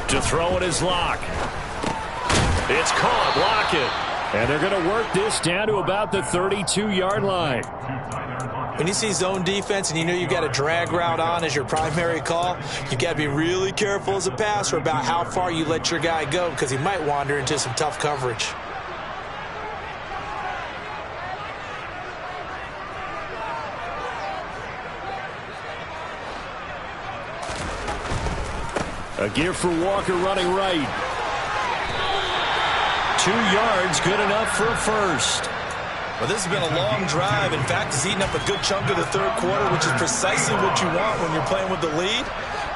Speaker 1: To throw it is Locke. It's caught. Lock it. And they're going to work this down to about the 32-yard line.
Speaker 2: When you see zone defense and you know you've got a drag route on as your primary call, you've got to be really careful as a passer about how far you let your guy go because he might wander into some tough coverage.
Speaker 1: A give for Walker running right. 2 yards, good enough for a first.
Speaker 2: Well, this has been a long drive. In fact, it's eaten up a good chunk of the third quarter, which is precisely what you want when you're playing with the lead.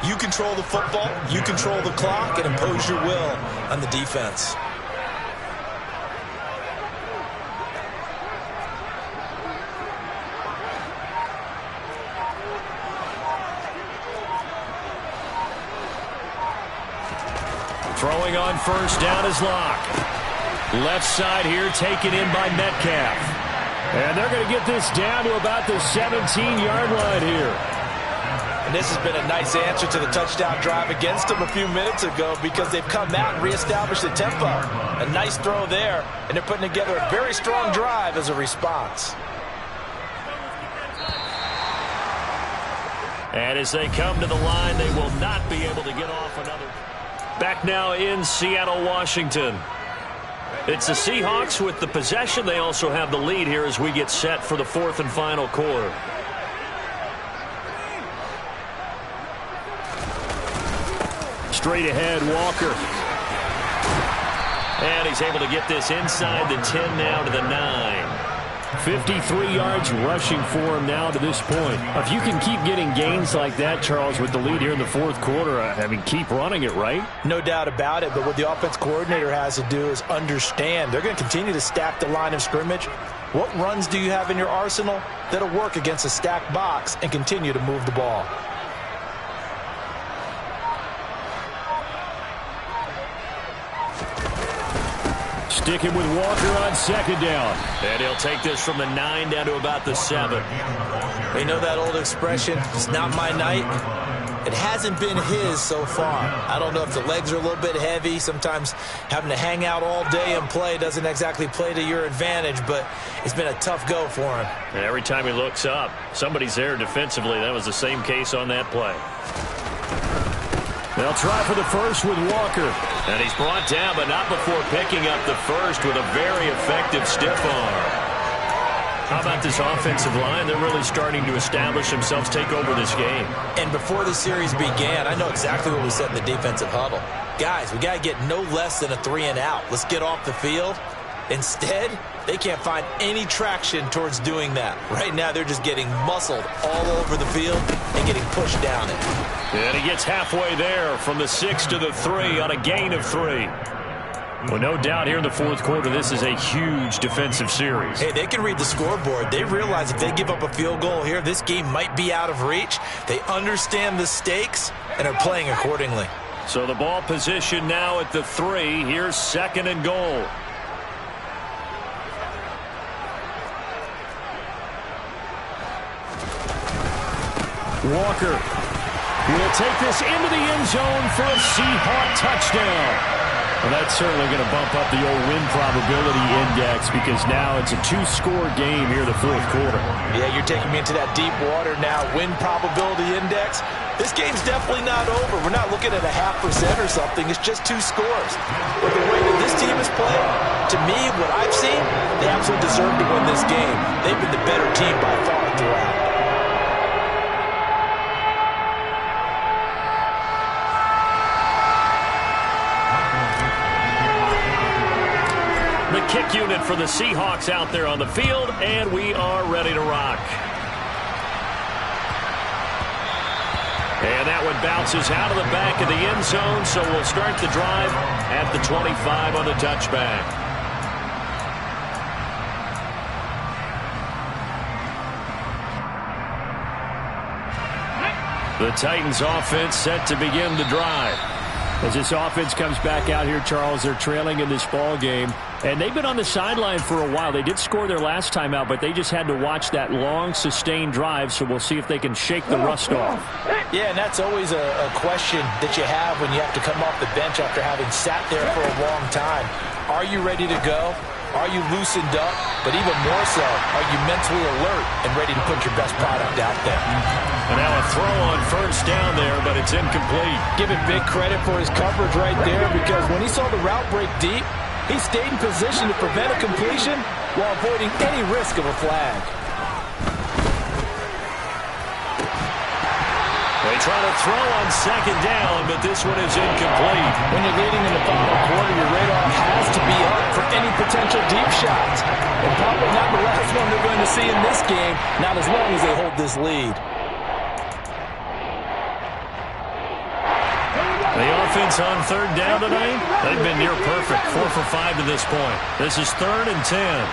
Speaker 2: You control the football, you control the clock, and impose your will on the defense.
Speaker 1: Throwing on first down is Locke. Left side here taken in by Metcalf. And they're going to get this down to about the 17-yard line here.
Speaker 2: And this has been a nice answer to the touchdown drive against them a few minutes ago because they've come out and reestablished the tempo. A nice throw there, and they're putting together a very strong drive as a response.
Speaker 1: And as they come to the line, they will not be able to get off another. Back now in Seattle, Washington. It's the Seahawks with the possession. They also have the lead here as we get set for the fourth and final quarter. Straight ahead, Walker. And he's able to get this inside the 10 now to the 9. 53 yards rushing for him now to this point. If you can keep getting gains like that, Charles, with the lead here in the fourth quarter, I mean, keep running it, right?
Speaker 2: No doubt about it, but what the offense coordinator has to do is understand. They're going to continue to stack the line of scrimmage. What runs do you have in your arsenal that'll work against a stacked box and continue to move the ball?
Speaker 1: Sticking with Walker on second down. And he'll take this from the 9 down to about the 7.
Speaker 2: You know that old expression, it's not my night? It hasn't been his so far. I don't know if the legs are a little bit heavy. Sometimes having to hang out all day and play doesn't exactly play to your advantage, but it's been a tough go for him.
Speaker 1: And every time he looks up, somebody's there defensively. That was the same case on that play. They'll try for the first with Walker. And he's brought down, but not before picking up the first with a very effective stiff arm. How about this offensive line? They're really starting to establish themselves, take over this game.
Speaker 2: And before the series began, I know exactly what we said in the defensive huddle. Guys, we got to get no less than a 3 and out. Let's get off the field. Instead, they can't find any traction towards doing that. Right now, they're just getting muscled all over the field and getting pushed down it.
Speaker 1: And he gets halfway there from the 6 to the 3 on a gain of 3. Well, no doubt here in the fourth quarter, this is a huge defensive series.
Speaker 2: Hey, they can read the scoreboard. They realize if they give up a field goal here, this game might be out of reach. They understand the stakes and are playing accordingly.
Speaker 1: So the ball position now at the 3. Here's second and goal. Walker will take this into the end zone for a Seahawk touchdown. Well, that's certainly going to bump up the old win probability index because now it's a 2-score game here in the fourth quarter.
Speaker 2: Yeah, you're taking me into that deep water now. Win probability index. This game's definitely not over. We're not looking at a 0.5% or something. It's just 2 scores. But the way that this team has played, to me, what I've seen, they absolutely deserve to win this game. They've been the better team by far throughout.
Speaker 1: The kick unit for the Seahawks out there on the field, and we are ready to rock. And that one bounces out of the back of the end zone, so we'll start the drive at the 25 on the touchback. The Titans offense set to begin the drive. As this offense comes back out here, Charles, they're trailing in this ball game. And they've been on the sideline for a while. They did score their last time out, but they just had to watch that long, sustained drive, so we'll see if they can shake the rust off.
Speaker 2: Yeah, and that's always a question that you have when you have to come off the bench after having sat there for a long time. Are you ready to go? Are you loosened up? But even more so, are you mentally alert and ready to put your best product out there?
Speaker 1: And now a throw on first down there, but it's incomplete.
Speaker 2: Give it big credit for his coverage right there, because when he saw the route break deep, he stayed in position to prevent a completion while avoiding any risk of a flag.
Speaker 1: They try to throw on second down, but this one is incomplete.
Speaker 2: When you're leading in the final quarter, your radar has to be up for any potential deep shots. And probably not the last one they're going to see in this game, not as long as they hold this lead.
Speaker 1: The offense on third down tonight, they've been near perfect. 4 for 5 to this point. This is 3rd and 10.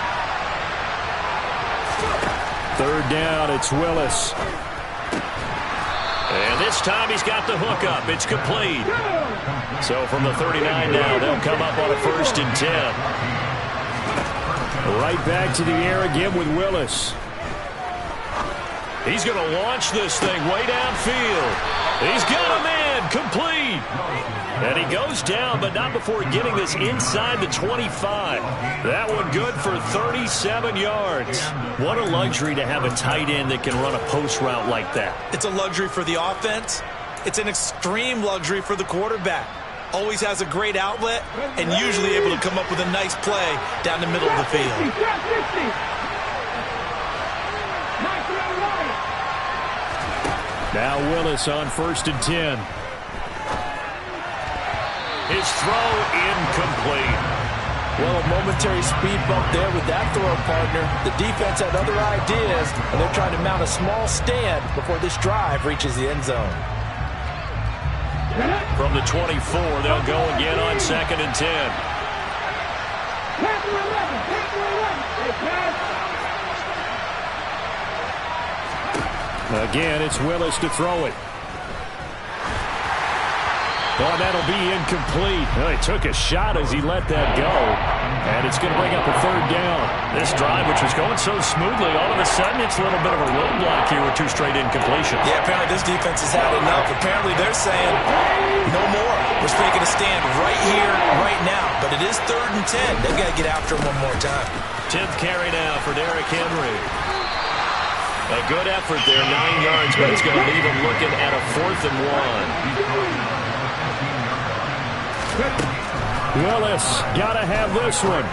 Speaker 1: Third down, it's Willis. And this time he's got the hook up. It's complete. So from the 39 now, they'll come up on a 1st and 10. Right back to the air again with Willis. He's going to launch this thing way downfield. He's got a man, complete. And he goes down, but not before getting this inside the 25. That one good for 37 yards. What a luxury to have a tight end that can run a post route like that.
Speaker 6: It's a luxury for the offense. It's an extreme luxury for the quarterback. Always has a great outlet and usually able to come up with a nice play down the middle of the field.
Speaker 1: Now Willis on 1st and 10. His throw incomplete.
Speaker 2: Well, a momentary speed bump there with that throw partner. The defense had other ideas, and they're trying to mount a small stand before this drive reaches the end zone.
Speaker 1: From the 24, they'll go again on 2nd and 10. Again, it's Willis to throw it. Oh, that'll be incomplete. Well, he took a shot as he let that go. And it's going to bring up a 3rd down. This drive, which was going so smoothly, all of a sudden it's a little bit of a roadblock here with 2 straight incompletions.
Speaker 6: Yeah, apparently this defense has had enough. Apparently they're saying, no more. We're making a stand right here, right now. But it is 3rd and 10. They've got to get after him one more time.
Speaker 1: 10th carry now for Derrick Henry. A good effort there, 9 yards, but it's going to leave him looking at a 4th and 1. Willis, gotta have this one.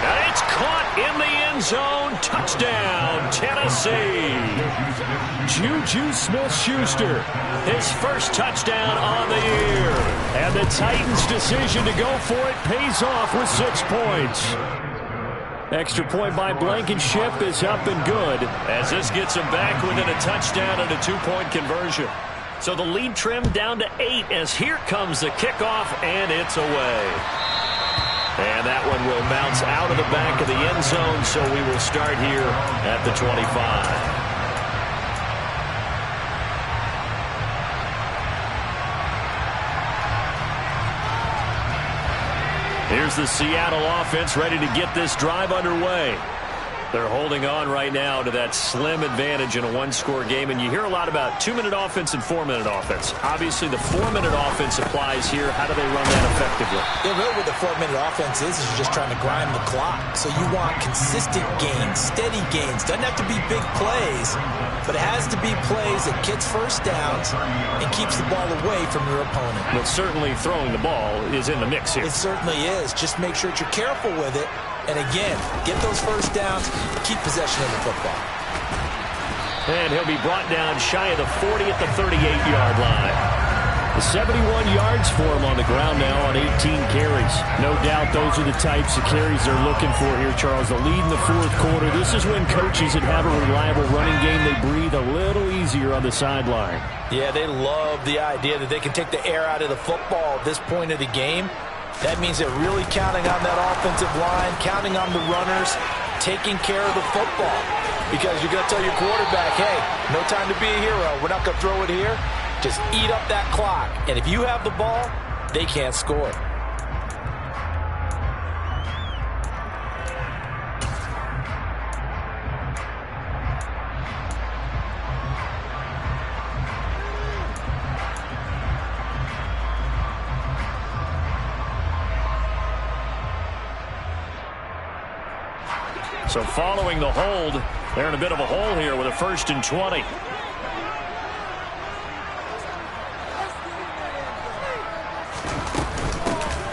Speaker 1: And it's caught in the end zone. Touchdown, Tennessee. Juju Smith-Schuster, his first touchdown on the year. And the Titans' decision to go for it pays off with 6 points. Extra point by Blankenship is up and good, as this gets him back within a touchdown and a 2-point conversion. So the lead trimmed down to 8 as here comes the kickoff, and it's away. And that one will bounce out of the back of the end zone, so we will start here at the 25. Here's the Seattle offense ready to get this drive underway. They're holding on right now to that slim advantage in a 1-score game, and you hear a lot about 2-minute offense and 4-minute offense. Obviously, the 4-minute offense applies here. How do they run that effectively?
Speaker 2: Yeah, really what the 4-minute offense is you're just trying to grind the clock. So you want consistent gains, steady gains. Doesn't have to be big plays, but it has to be plays that gets first downs and keeps the ball away from your opponent.
Speaker 1: But certainly throwing the ball is in the mix here.
Speaker 2: It certainly is. Just make sure that you're careful with it. And again, get those first downs, keep possession of the football.
Speaker 1: And he'll be brought down shy of the 40 at the 38-yard line. 71 yards for him on the ground now on 18 carries. No doubt those are the types of carries they're looking for here, Charles. The lead in the 4th quarter. This is when coaches that have a reliable running game, they breathe a little easier on the sideline.
Speaker 2: Yeah, they love the idea that they can take the air out of the football at this point of the game. That means they're really counting on that offensive line, counting on the runners, taking care of the football. Because you're going to tell your quarterback, hey, no time to be a hero. We're not going to throw it here. Just eat up that clock. And if you have the ball, they can't score.
Speaker 1: So following the hold, they're in a bit of a hole here with a 1st and 20.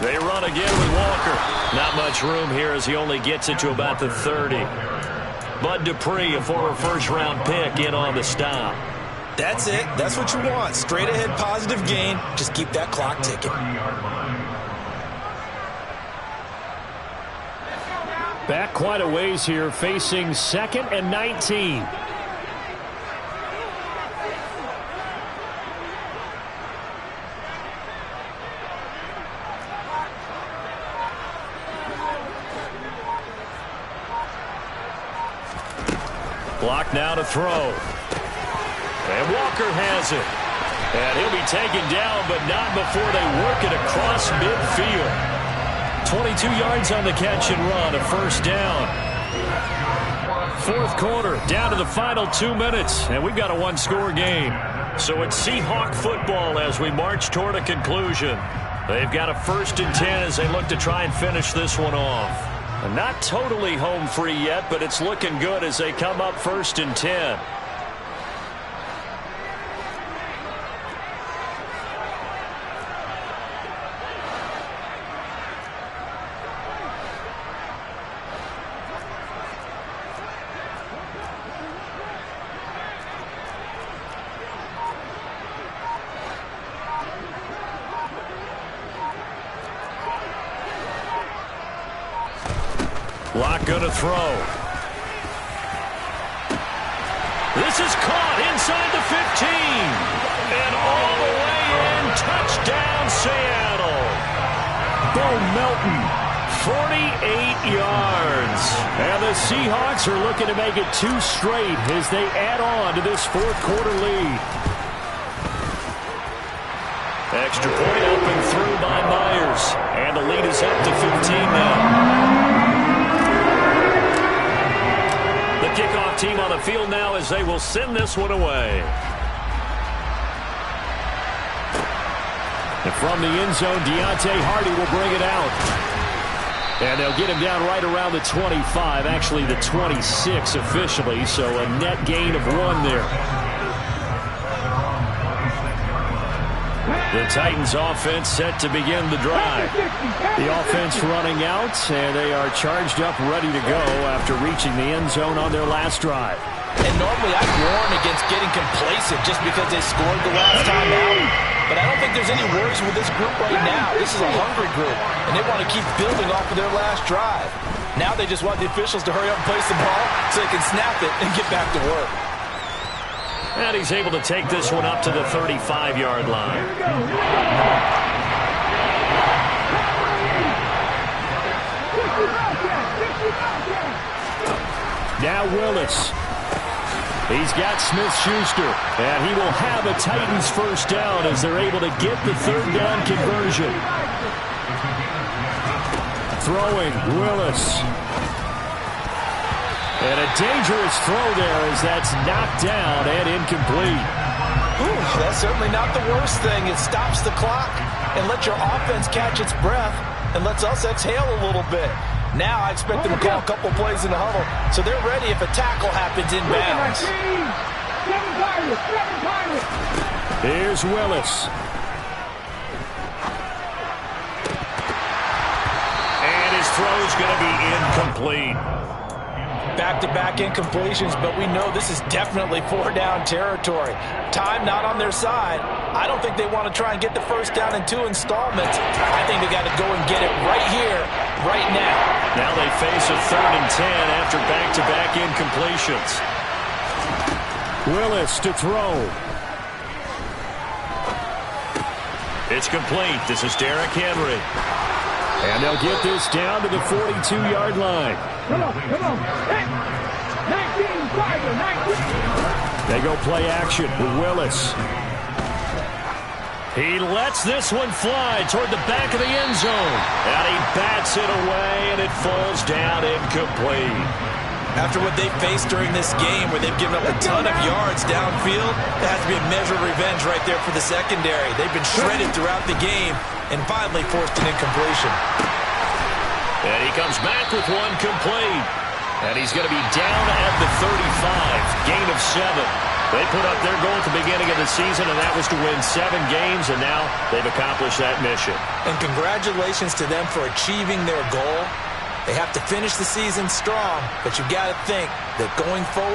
Speaker 1: They run again with Walker. Not much room here as he only gets it to about the 30. Bud Dupree, a former first-round pick, in on the stop.
Speaker 6: That's it. That's what you want. Straight ahead positive gain. Just keep that clock ticking.
Speaker 1: Back quite a ways here, facing 2nd and 19. Block now to throw. And Walker has it. And he'll be taken down, but not before they work it across midfield. 22 yards on the catch and run, a 1st down. 4th quarter, down to the final 2 minutes, and we've got a 1-score game. So it's Seahawk football as we march toward a conclusion. They've got a 1st and 10 as they look to try and finish this one off. Not totally home free yet, but it's looking good as they come up 1st and 10. Block going to throw. This is caught inside the 15. And all the way in. Touchdown, Seattle. Bo Melton, 48 yards. And the Seahawks are looking to make it 2 straight as they add on to this 4th quarter lead. Extra point open through by Myers. And the lead is up to 15 now. The kickoff team on the field now as they will send this one away. And from the end zone, Deontay Hardy will bring it out. And they'll get him down right around the 25, actually the 26 officially, so a net gain of 1 there. The Titans offense set to begin the drive. The offense running out, and they are charged up, ready to go after reaching the end zone on their last drive.
Speaker 2: And normally I warn against getting complacent just because they scored the last time out. But I don't think there's any worries with this group right now. This is a hungry group, and they want to keep building off of their last drive. Now they just want the officials to hurry up and place the ball so they can snap it and get back to work.
Speaker 1: And he's able to take this one up to the 35-yard line. Now Willis. He's got Smith-Schuster, and he will have a Titans 1st down as they're able to get the 3rd down conversion. Throwing, Willis. And a dangerous throw there as that's knocked down and incomplete.
Speaker 2: Ooh, that's certainly not the worst thing. It stops the clock and lets your offense catch its breath and lets us exhale a little bit. Now I expect them to call a couple plays in the huddle, so they're ready if a tackle happens inbounds.
Speaker 1: Here's Willis. And his throw's going to be incomplete.
Speaker 2: Back-to-back incompletions, but we know this is definitely 4-down territory. Time not on their side. I don't think they want to try and get the 1st down in 2 installments. I think they got to go and get it right here, right now.
Speaker 1: Now they face a 3rd and 10 after back-to-back incompletions. Willis to throw. It's complete. This is Derrick Henry. And they'll get this down to the 42-yard line.
Speaker 5: Come on. 19, 19.
Speaker 1: They go play action with Willis. He lets this one fly toward the back of the end zone. And he bats it away, and it falls down incomplete.
Speaker 6: After what they faced during this game where they've given up a ton of yards downfield, that has to be a measure of revenge right there for the secondary. They've been shredded throughout the game and finally forced an incompletion.
Speaker 1: And he comes back with one complete. And he's going to be down at the 35. Gain of 7. They put up their goal at the beginning of the season, and that was to win 7 games, and now they've accomplished that mission.
Speaker 2: And congratulations to them for achieving their goal. They have to finish the season strong, but you've got to think that going forward,